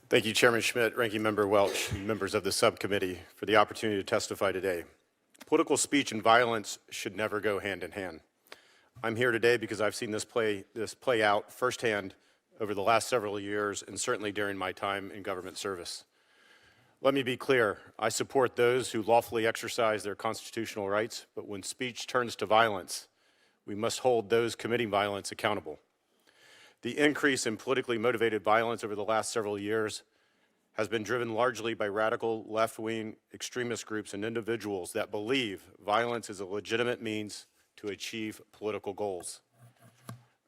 Thank you, Chairman Schmidt, Ranking Member Welch, and members of the subcommittee for the opportunity to testify today. Political speech and violence should never go hand in hand. I'm here today because I've seen this play out firsthand over the last several years and certainly during my time in government service. Let me be clear, I support those who lawfully exercise their constitutional rights, but when speech turns to violence, we must hold those committing violence accountable. The increase in politically motivated violence over the last several years has been driven largely by radical left-wing extremist groups and individuals that believe violence is a legitimate means to achieve political goals.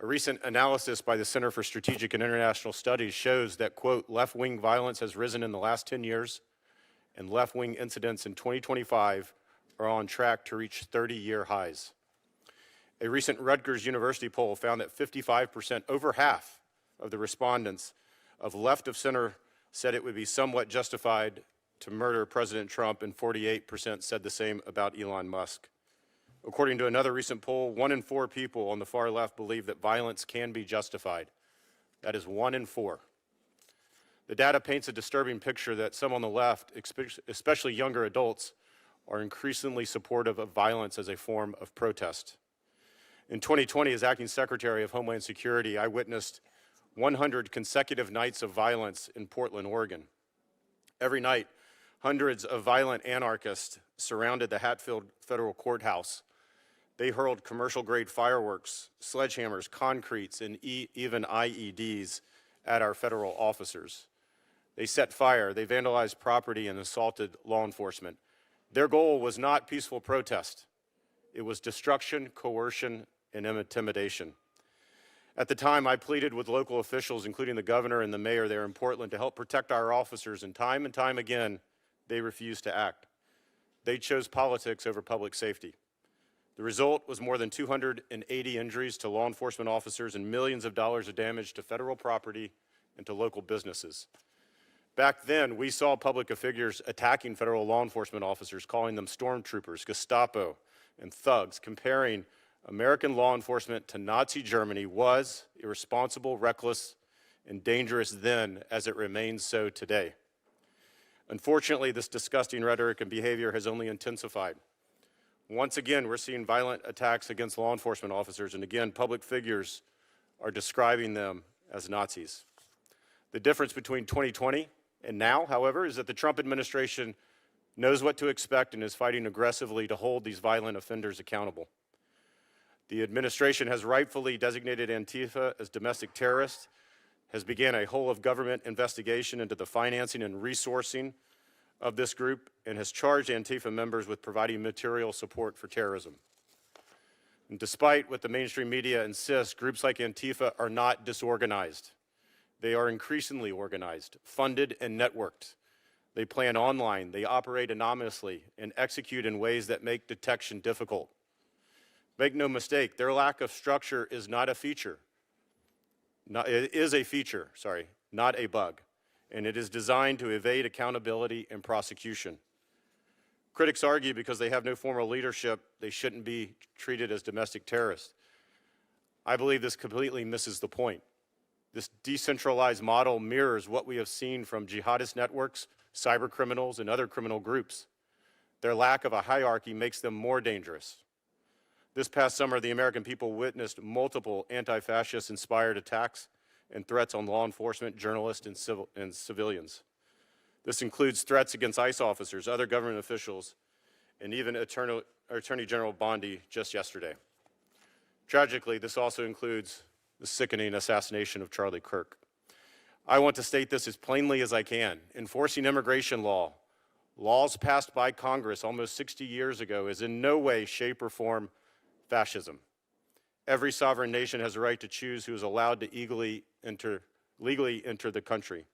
A recent analysis by the Center for Strategic and International Studies shows that, quote, left-wing violence has risen in the last 10 years, and left-wing incidents in 2025 are on track to reach 30-year highs. A recent Rutgers University poll found that 55%, over half of the respondents of left of center said it would be somewhat justified to murder President Trump, and 48% said the same about Elon Musk. According to another recent poll, 1 in 4 people on the far left believe that violence can be justified. That is 1 in 4. The data paints a disturbing picture that some on the left, especially younger adults, are increasingly supportive of violence as a form of protest. In 2020, as Acting Secretary of Homeland Security, I witnessed 100 consecutive nights of violence in Portland, Oregon. Every night, hundreds of violent anarchists surrounded the Hatfield Federal Courthouse. They hurled commercial-grade fireworks, sledgehammers, concretes, and even IEDs at our federal officers. They set fire, they vandalized property, and assaulted law enforcement. Their goal was not peaceful protest. It was destruction, coercion, and intimidation. At the time, I pleaded with local officials, including the governor and the mayor there in Portland, to help protect our officers, and time again, they refused to act. They chose politics over public safety. The result was more than 280 injuries to law enforcement officers and millions of dollars of damage to federal property and to local businesses. Back then, we saw public figures attacking federal law enforcement officers, calling them stormtroopers, Gestapo, and thugs. Comparing American law enforcement to Nazi Germany was irresponsible, reckless, and dangerous then, as it remains so today. Unfortunately, this disgusting rhetoric and behavior has only intensified. Once again, we're seeing violent attacks against law enforcement officers, and again, public figures are describing them as Nazis. The difference between 2020 and now, however, is that the Trump administration knows what to expect and is fighting aggressively to hold these violent offenders accountable. The administration has rightfully designated Antifa as domestic terrorists, has begun a whole-of-government investigation into the financing and resourcing of this group, and has charged Antifa members with providing material support for terrorism. And despite what the mainstream media insists, groups like Antifa are not disorganized. They are increasingly organized, funded, and networked. They plan online, they operate anonymously, and execute in ways that make detection difficult. Make no mistake, their lack of structure is not a feature. It is a feature, not a bug. And it is designed to evade accountability and prosecution. Critics argue because they have no formal leadership, they shouldn't be treated as domestic terrorists. I believe this completely misses the point. This decentralized model mirrors what we have seen from jihadist networks, cyber criminals, and other criminal groups. Their lack of a hierarchy makes them more dangerous. This past summer, the American people witnessed multiple anti-fascist inspired attacks and threats on law enforcement, journalists, and civilians. This includes threats against ICE officers, other government officials, and even Attorney General Bondi just yesterday. Tragically, this also includes the sickening assassination of Charlie Kirk. I want to state this as plainly as I can. Enforcing immigration laws passed by Congress almost 60 years ago, is in no way, shape, or form fascism. Every sovereign nation has a right to choose who is allowed to legally enter the country.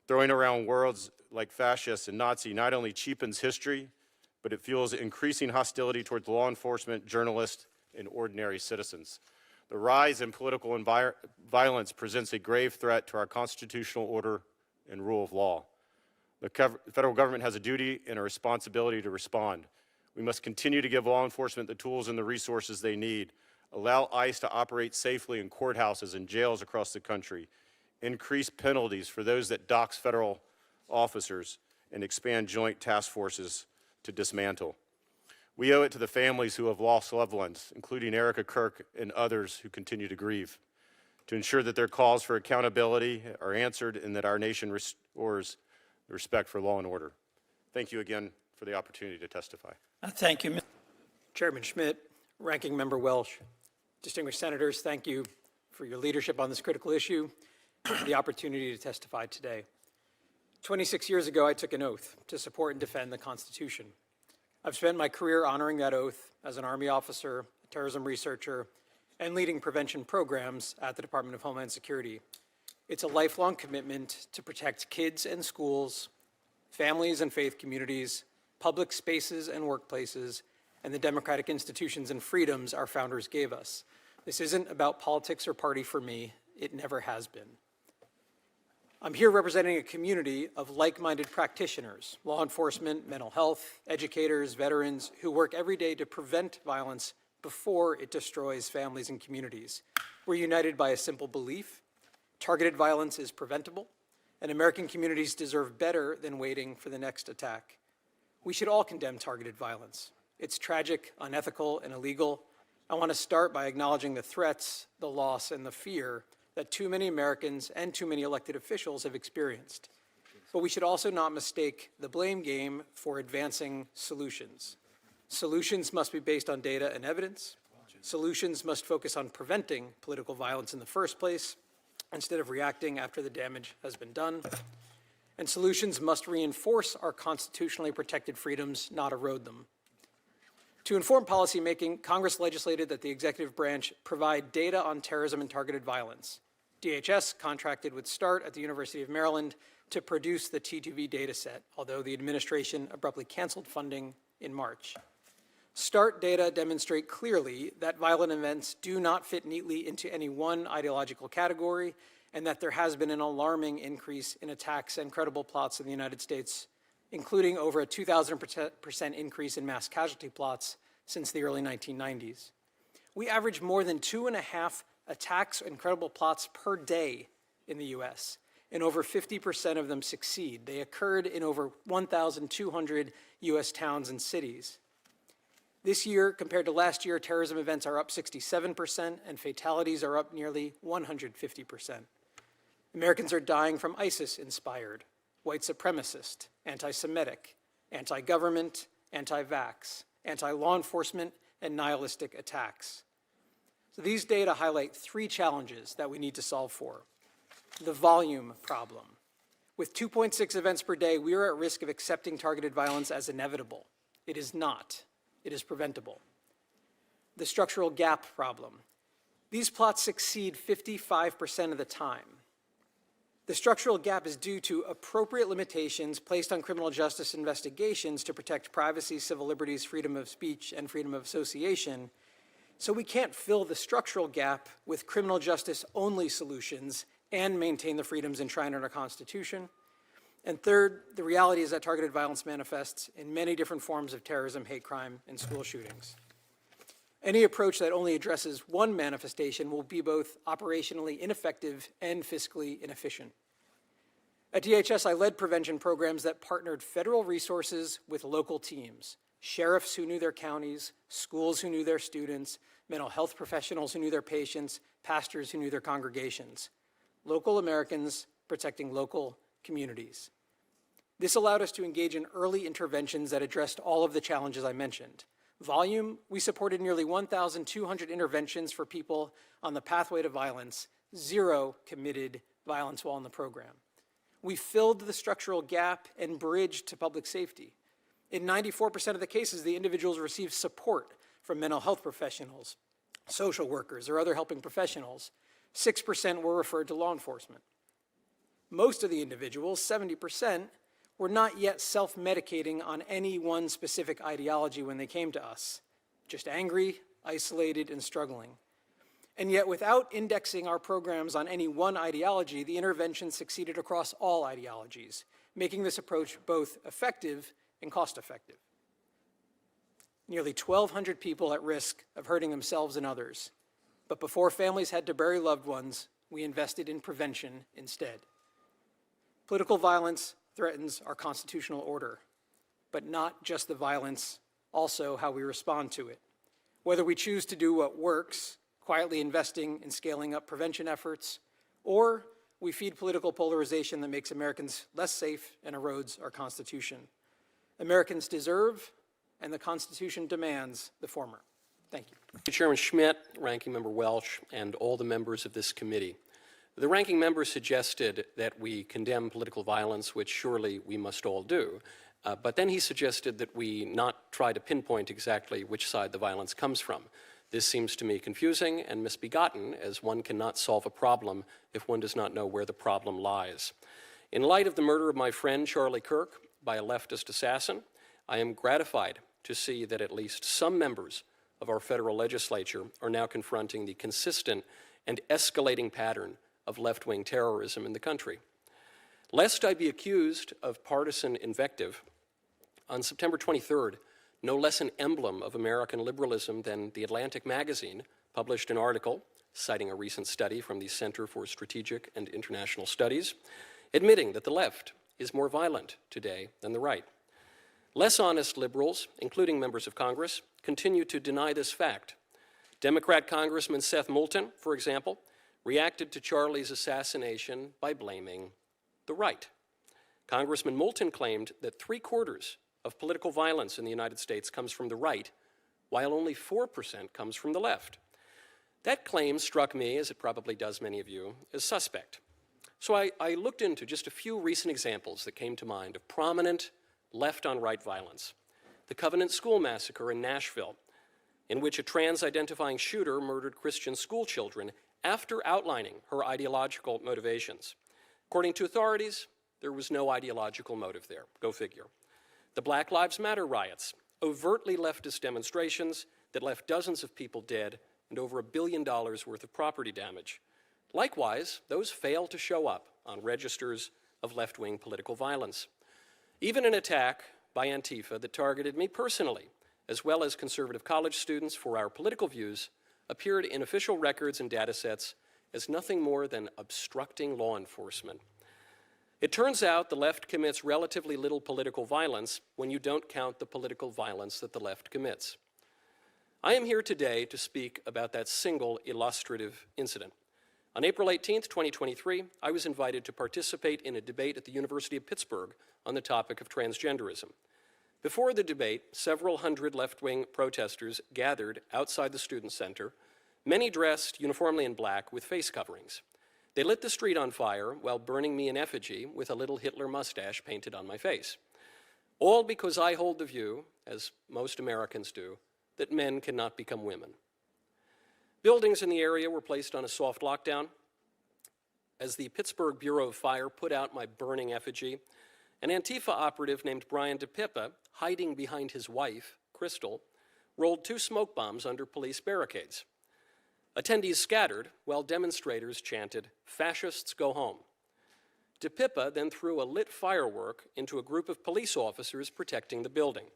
Throwing around words like fascist and Nazi not only cheapens history, but it fuels increasing hostility towards law enforcement, journalists, and ordinary citizens. The rise in political violence presents a grave threat to our constitutional order and rule of law. The federal government has a duty and a responsibility to respond. We must continue to give law enforcement the tools and the resources they need, allow ICE to operate safely in courthouses and jails across the country, increase penalties for those that dox federal officers, and expand joint task forces to dismantle. We owe it to the families who have lost loved ones, including Erica Kirk and others who continue to grieve, to ensure that their calls for accountability are answered and that our nation restores the respect for law and order. Thank you again for the opportunity to testify. Thank you, Chairman Schmidt, Ranking Member Welch, distinguished senators, thank you for your leadership on this critical issue and for the opportunity to testify today. 26 years ago, I took an oath to support and defend the Constitution. I've spent my career honoring that oath as an Army officer, a terrorism researcher, and leading prevention programs at the Department of Homeland Security. It's a lifelong commitment to protect kids and schools, families and faith communities, public spaces and workplaces, and the democratic institutions and freedoms our founders gave us. This isn't about politics or party for me. It never has been. I'm here representing a community of like-minded practitioners, law enforcement, mental health, educators, veterans, who work every day to prevent violence before it destroys families and communities. We're united by a simple belief: targeted violence is preventable, and American communities deserve better than waiting for the next attack. We should all condemn targeted violence. It's tragic, unethical, and illegal. I want to start by acknowledging the threats, the loss, and the fear that too many Americans and too many elected officials have experienced. But we should also not mistake the blame game for advancing solutions. Solutions must be based on data and evidence. Solutions must focus on preventing political violence in the first place, instead of reacting after the damage has been done. And solutions must reinforce our constitutionally protected freedoms, not erode them. To inform policymaking, Congress legislated that the executive branch provide data on terrorism and targeted violence. DHS contracted with START at the University of Maryland to produce the T2V data set, although the administration abruptly canceled funding in March. START data demonstrate clearly that violent events do not fit neatly into any one ideological category, and that there has been an alarming increase in attacks and credible plots in the United States, including over a 2,000% increase in mass casualty plots since the early 1990s. We average more than 2.5 attacks and credible plots per day in the US, and over 50% of them succeed. They occurred in over 1,200 US towns and cities. This year, compared to last year, terrorism events are up 67% and fatalities are up nearly 150%. Americans are dying from ISIS-inspired, white supremacist, anti-Semitic, anti-government, anti-vax, anti-law enforcement, and nihilistic attacks. So these data highlight 3 challenges that we need to solve for. The volume problem. With 2.6 events per day, we are at risk of accepting targeted violence as inevitable. It is not. It is preventable. The structural gap problem. These plots succeed 55% of the time. The structural gap is due to appropriate limitations placed on criminal justice investigations to protect privacy, civil liberties, freedom of speech, and freedom of association. So we can't fill the structural gap with criminal justice-only solutions and maintain the freedoms enshrined in our Constitution. And third, the reality is that targeted violence manifests in many different forms of terrorism, hate crime, and school shootings. Any approach that only addresses one manifestation will be both operationally ineffective and fiscally inefficient. At DHS, I led prevention programs that partnered federal resources with local teams, sheriffs who knew their counties, schools who knew their students, mental health professionals who knew their patients, pastors who knew their congregations. Local Americans protecting local communities. This allowed us to engage in early interventions that addressed all of the challenges I mentioned. Volume, we supported nearly 1,200 interventions for people on the pathway to violence. 0 committed violence while in the program. We filled the structural gap and bridged to public safety. In 94% of the cases, the individuals received support from mental health professionals, social workers, or other helping professionals. 6% were referred to law enforcement. Most of the individuals, 70%, were not yet self-medicating on any one specific ideology when they came to us, just angry, isolated, and struggling. And yet, without indexing our programs on any one ideology, the intervention succeeded across all ideologies, making this approach both effective and cost-effective. Nearly 1,200 people at risk of hurting themselves and others. But before families had to bury loved ones, we invested in prevention instead. Political violence threatens our constitutional order, but not just the violence, also how we respond to it. Whether we choose to do what works, quietly investing in scaling up prevention efforts, or we feed political polarization that makes Americans less safe and erodes our Constitution. Americans deserve, and the Constitution demands, the former. Thank you. Chairman Schmidt, Ranking Member Welch, and all the members of this committee. The ranking member suggested that we condemn political violence, which surely we must all do. But then he suggested that we not try to pinpoint exactly which side the violence comes from. This seems to me confusing and misbegotten, as one cannot solve a problem if one does not know where the problem lies. In light of the murder of my friend Charlie Kirk by a leftist assassin, I am gratified to see that at least some members of our federal legislature are now confronting the consistent and escalating pattern of left-wing terrorism in the country. Lest I be accused of partisan invective, on September 23rd, no less an emblem of American liberalism than The Atlantic magazine published an article citing a recent study from the Center for Strategic and International Studies, admitting that the left is more violent today than the right. Less honest liberals, including members of Congress, continue to deny this fact. Democrat Congressman Seth Moulton, for example, reacted to Charlie's assassination by blaming the right. Congressman Moulton claimed that 3/4 of political violence in the United States comes from the right, while only 4% comes from the left. That claim struck me, as it probably does many of you, as suspect. So I looked into just a few recent examples that came to mind of prominent left-on-right violence. The Covenant School Massacre in Nashville, in which a trans-identifying shooter murdered Christian school children after outlining her ideological motivations. According to authorities, there was no ideological motive there. Go figure. The Black Lives Matter riots, overtly leftist demonstrations that left dozens of people dead and over $1 billion worth of property damage. Likewise, those fail to show up on registers of left-wing political violence. Even an attack by Antifa that targeted me personally, as well as conservative college students for our political views, appeared in official records and data sets as nothing more than obstructing law enforcement. It turns out the left commits relatively little political violence when you don't count the political violence that the left commits. I am here today to speak about that single illustrative incident. On April 18th, 2023, I was invited to participate in a debate at the University of Pittsburgh on the topic of transgenderism. Before the debate, several hundred left-wing protesters gathered outside the Student Center, many dressed uniformly in black with face coverings. They lit the street on fire while burning me in effigy with a little Hitler mustache painted on my face. All because I hold the view, as most Americans do, that men cannot become women. Buildings in the area were placed on a soft lockdown. As the Pittsburgh Bureau of Fire put out my burning effigy, an Antifa operative named Brian DePippa, hiding behind his wife, Crystal, rolled 2 smoke bombs under police barricades. Attendees scattered while demonstrators chanted, "Fascists go home." DePippa then threw a lit firework into a group of police officers protecting the building.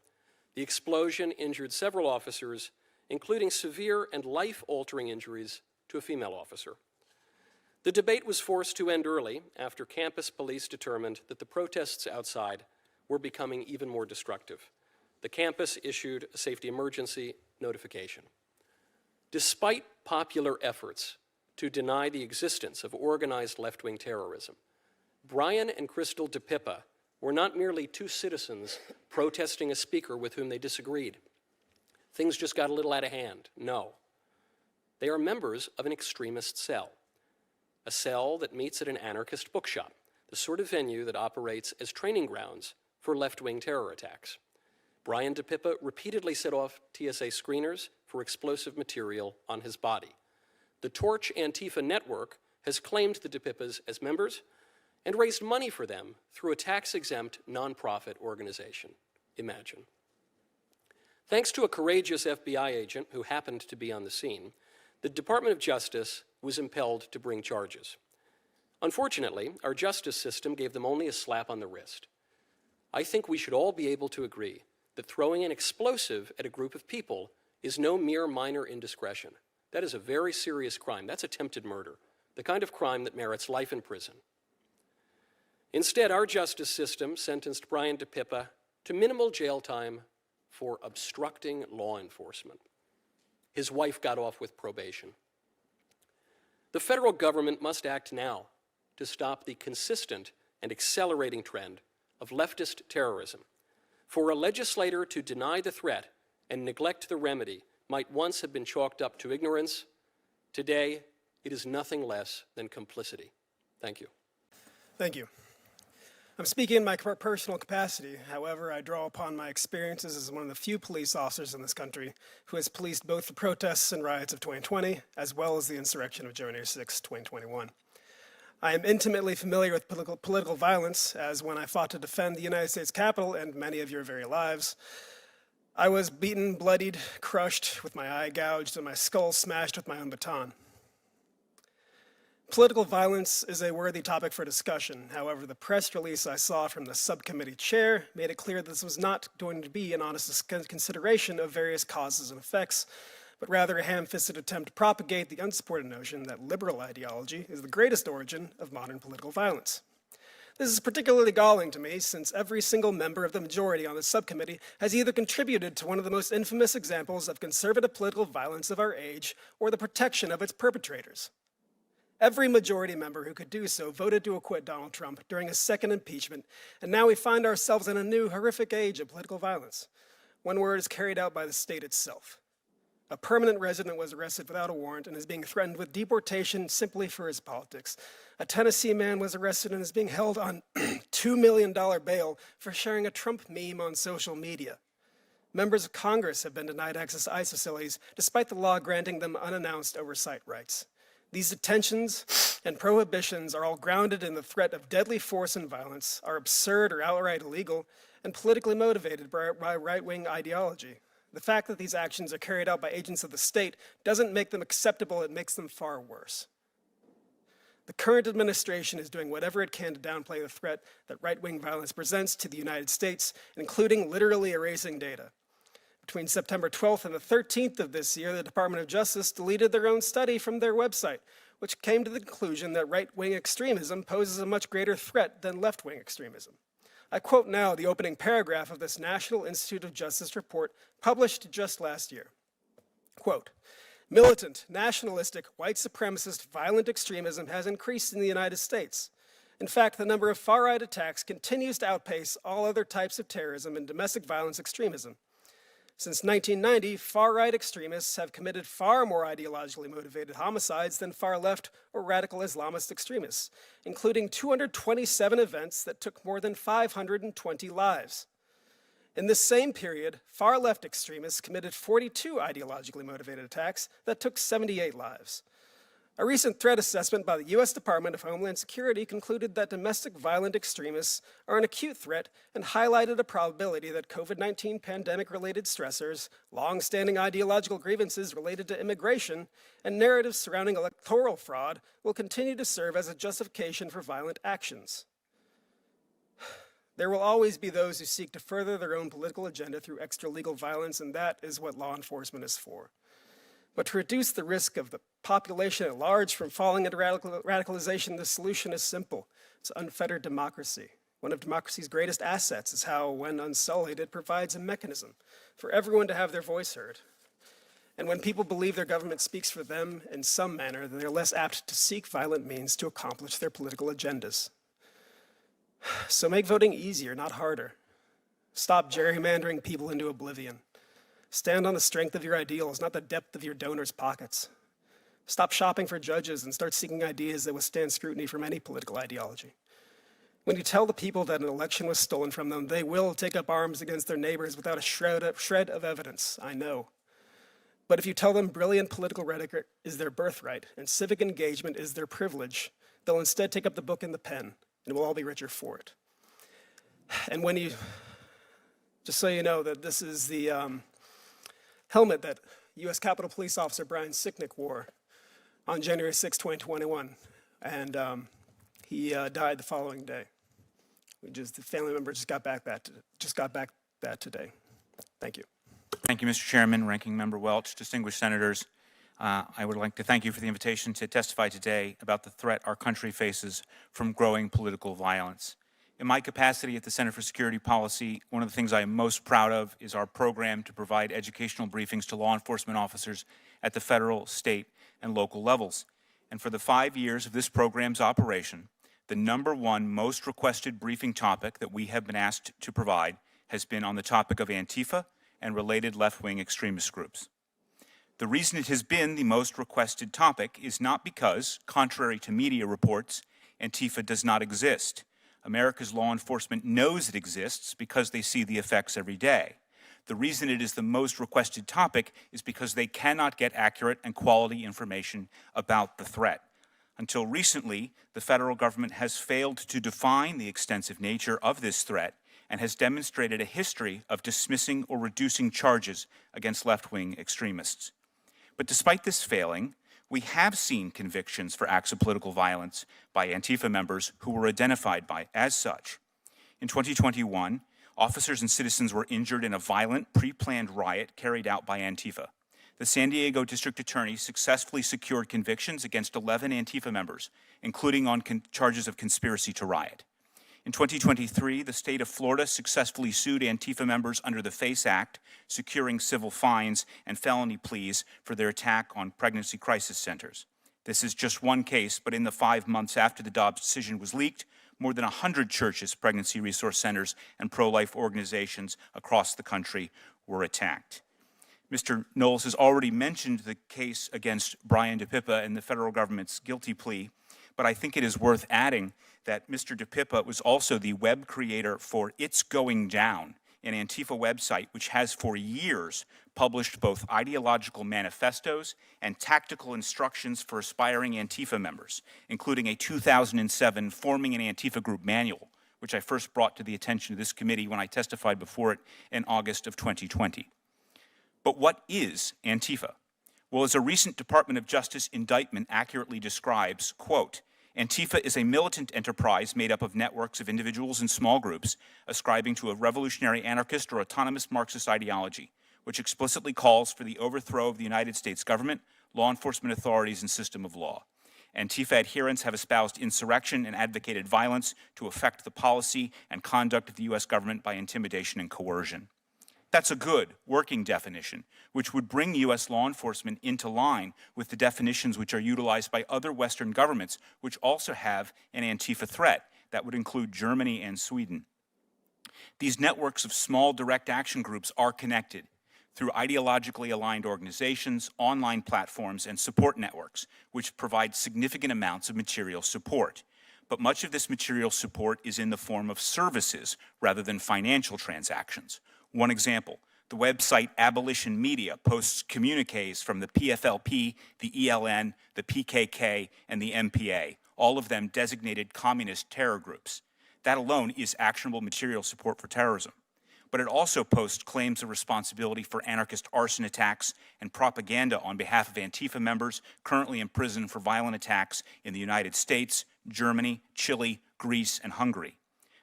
The explosion injured several officers, including severe and life-altering injuries to a female officer. The debate was forced to end early after campus police determined that the protests outside were becoming even more destructive. The campus issued a safety emergency notification. Despite popular efforts to deny the existence of organized left-wing terrorism, Brian and Crystal DePippa were not merely 2 citizens protesting a speaker with whom they disagreed. Things just got a little out of hand. No. They are members of an extremist cell, a cell that meets at an anarchist bookshop, the sort of venue that operates as training grounds for left-wing terror attacks. Brian DePippa repeatedly set off TSA screeners for explosive material on his body. The Torch Antifa network has claimed the DePippas as members and raised money for them through a tax-exempt nonprofit organization. Imagine. Thanks to a courageous FBI agent who happened to be on the scene, the Department of Justice was impelled to bring charges. Unfortunately, our justice system gave them only a slap on the wrist. I think we should all be able to agree that throwing an explosive at a group of people is no mere minor indiscretion. That is a very serious crime. That's attempted murder. the kind of crime that merits life in prison. Instead, our justice system sentenced Brian DePippa to minimal jail time for obstructing law enforcement. His wife got off with probation. The federal government must act now to stop the consistent and accelerating trend of leftist terrorism. For a legislator to deny the threat and neglect the remedy might once have been chalked up to ignorance. Today, it is nothing less than complicity. Thank you. Thank you. I'm speaking in my personal capacity. However, I draw upon my experiences as one of the few police officers in this country who has policed both the protests and riots of 2020, as well as the insurrection of January 6, 2021. I am intimately familiar with political violence, as when I fought to defend the United States Capitol and many of your very lives, I was beaten, bloodied, crushed, with my eye gouged, and my skull smashed with my own baton. Political violence is a worthy topic for discussion. However, the press release I saw from the subcommittee chair made it clear that this was not going to be an honest consideration of various causes and effects, but rather a ham-fisted attempt to propagate the unsupported notion that liberal ideology is the greatest origin of modern political violence. This is particularly galling to me, since every single member of the majority on the subcommittee has either contributed to one of the most infamous examples of conservative political violence of our age or the protection of its perpetrators. Every majority member who could do so voted to acquit Donald Trump during a second impeachment, and now we find ourselves in a new horrific age of political violence, one where it is carried out by the state itself. A permanent resident was arrested without a warrant and is being threatened with deportation simply for his politics. A Tennessee man was arrested and is being held on $2 million bail for sharing a Trump meme on social media. Members of Congress have been denied access to ICE facilities despite the law granting them unannounced oversight rights. These detentions and prohibitions are all grounded in the threat of deadly force and violence, are absurd or outright illegal, and politically motivated by right-wing ideology. The fact that these actions are carried out by agents of the state doesn't make them acceptable, it makes them far worse. The current administration is doing whatever it can to downplay the threat that right-wing violence presents to the United States, including literally erasing data. Between September 12th and the 13th of this year, the Department of Justice deleted their own study from their website, which came to the conclusion that right-wing extremism poses a much greater threat than left-wing extremism. I quote now the opening paragraph of this National Institute of Justice report published just last year. Quote, "Militant, nationalistic, white supremacist, violent extremism has increased in the United States. In fact, the number of far-right attacks continues to outpace all other types of terrorism and domestic violence extremism. Since 1990, far-right extremists have committed far more ideologically motivated homicides than far-left or radical Islamist extremists, including 227 events that took more than 520 lives. In this same period, far-left extremists committed 42 ideologically motivated attacks that took 78 lives. A recent threat assessment by the U.S. Department of Homeland Security concluded that domestic violent extremists are an acute threat and highlighted a probability that COVID-19 pandemic-related stressors, long-standing ideological grievances related to immigration, and narratives surrounding electoral fraud will continue to serve as a justification for violent actions. There will always be those who seek to further their own political agenda through extra-legal violence, and that is what law enforcement is for. But to reduce the risk of the population at large from falling into radicalization, the solution is simple. It's unfettered democracy. One of democracy's greatest assets is how, when unsullied, it provides a mechanism for everyone to have their voice heard. And when people believe their government speaks for them in some manner, then they're less apt to seek violent means to accomplish their political agendas. So make voting easier, not harder. Stop gerrymandering people into oblivion. Stand on the strength of your ideals, not the depth of your donors' pockets. Stop shopping for judges and start seeking ideas that withstand scrutiny from any political ideology. When you tell the people that an election was stolen from them, they will take up arms against their neighbors without a shred of evidence, I know. But if you tell them brilliant political rhetoric is their birthright and civic engagement is their privilege, they'll instead take up the book and the pen, and we'll all be richer for it. And when you, just so you know that this is the helmet that U.S. Capitol Police Officer Brian Sicknick wore on January 6, 2021, and he died the following day. The family member just got back that today. Thank you. Thank you, Mr. Chairman, Ranking Member Welch, distinguished senators. I would like to thank you for the invitation to testify today about the threat our country faces from growing political violence. In my capacity at the Center for Security Policy, one of the things I am most proud of is our program to provide educational briefings to law enforcement officers at the federal, state, and local levels. And for the 5 years of this program's operation, the #1 most requested briefing topic that we have been asked to provide has been on the topic of Antifa and related left-wing extremist groups. The reason it has been the most requested topic is not because, contrary to media reports, Antifa does not exist. America's law enforcement knows it exists because they see the effects every day. The reason it is the most requested topic is because they cannot get accurate and quality information about the threat. Until recently, the federal government has failed to define the extensive nature of this threat and has demonstrated a history of dismissing or reducing charges against left-wing extremists. But despite this failing, we have seen convictions for acts of political violence by Antifa members who were identified as such. In 2021, officers and citizens were injured in a violent, pre-planned riot carried out by Antifa. The San Diego District Attorney successfully secured convictions against 11 Antifa members, including on charges of conspiracy to riot. In 2023, the state of Florida successfully sued Antifa members under the FACE Act, securing civil fines and felony pleas for their attack on pregnancy crisis centers. This is just one case, but in the 5 months after the Dobbs decision was leaked, more than 100 churches, pregnancy resource centers, and pro-life organizations across the country were attacked. Mr. Knowles has already mentioned the case against Brian DePippa and the federal government's guilty plea, but I think it is worth adding that Mr. DePippa was also the web creator for It's Going Down, an Antifa website which has for years published both ideological manifestos and tactical instructions for aspiring Antifa members, including a 2007 Forming an Antifa Group manual, which I first brought to the attention of this committee when I testified before it in August of 2020. But what is Antifa? Well, as a recent Department of Justice indictment accurately describes, quote, Antifa is a militant enterprise made up of networks of individuals and small groups ascribing to a revolutionary anarchist or autonomous Marxist ideology, which explicitly calls for the overthrow of the United States government, law enforcement authorities, and system of law. Antifa adherents have espoused insurrection and advocated violence to affect the policy and conduct of the U.S. government by intimidation and coercion. That's a good working definition, which would bring U.S. law enforcement into line with the definitions which are utilized by other Western governments, which also have an Antifa threat. That would include Germany and Sweden. These networks of small direct action groups are connected through ideologically aligned organizations, online platforms, and support networks, which provide significant amounts of material support. But much of this material support is in the form of services rather than financial transactions. One example, the website Abolition Media posts communiques from the PFLP, the ELN, the PKK, and the MPA, all of them designated communist terror groups. That alone is actionable material support for terrorism. But it also posts claims of responsibility for anarchist arson attacks and propaganda on behalf of Antifa members currently in prison for violent attacks in the United States, Germany, Chile, Greece, and Hungary.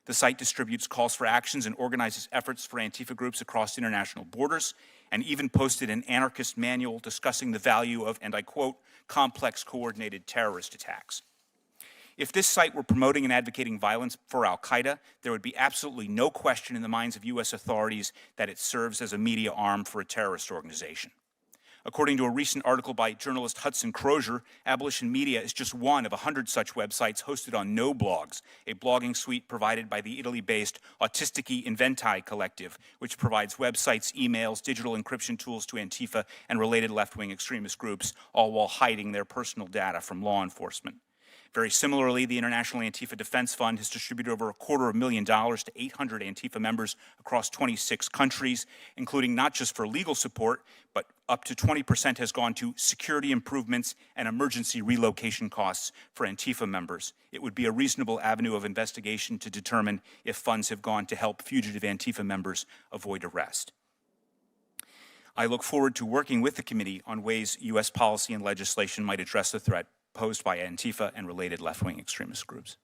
The site distributes calls for actions and organizes efforts for Antifa groups across international borders, and even posted an anarchist manual discussing the value of, and I quote, complex coordinated terrorist attacks. If this site were promoting and advocating violence for al-Qaeda, there would be absolutely no question in the minds of U.S. authorities that it serves as a media arm for a terrorist organization. According to a recent article by journalist Hudson Crozier, Abolition Media is just one of 100 such websites hosted on No Blogs, a blogging suite provided by the Italy-based Autistici Inventi collective, which provides websites, emails, digital encryption tools to Antifa and related left-wing extremist groups, all while hiding their personal data from law enforcement. Very similarly, the International Antifa Defense Fund has distributed over $250,000 to 800 Antifa members across 26 countries, including not just for legal support, but up to 20% has gone to security improvements and emergency relocation costs for Antifa members. It would be a reasonable avenue of investigation to determine if funds have gone to help fugitive Antifa members avoid arrest. I look forward to working with the committee on ways U.S. policy and legislation might address the threat posed by Antifa and related left-wing extremist groups.